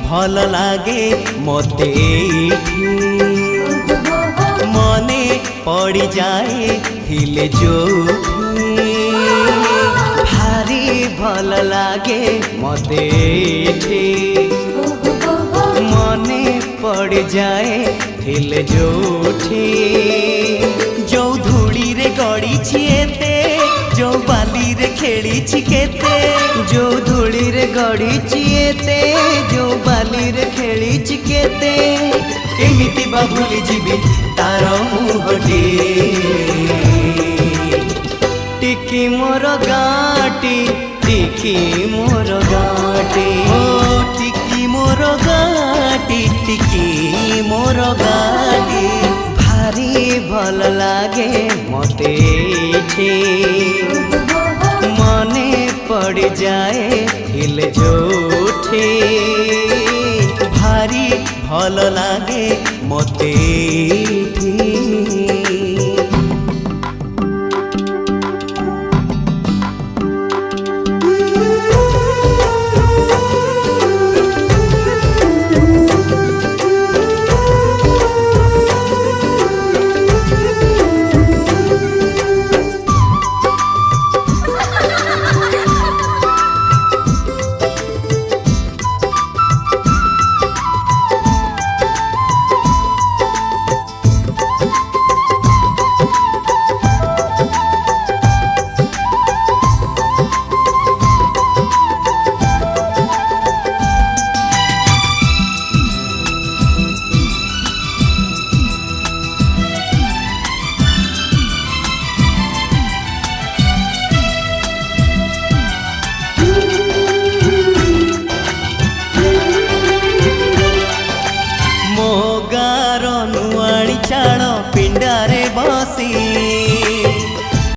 भल लागे मते मने पड़ी जाए थिले जो भारी भल लागे मते मने पड़ जाए थिले जोठी जो धूली रे गड़ी छिएते जो बाली रे खेली छिकेते जो धूली रे गड़ी छिएते जो बाली रे खेली छिकेते केमिति बा भूली जीवी तार मुहटी टिकी मोर गाटी टिकी मोर गाटी टिकी मोर गाटी टिकी मोर गाटी भारी भल लागे मते मने पड़ जाए हिल जोठे भारी भल लागे मते।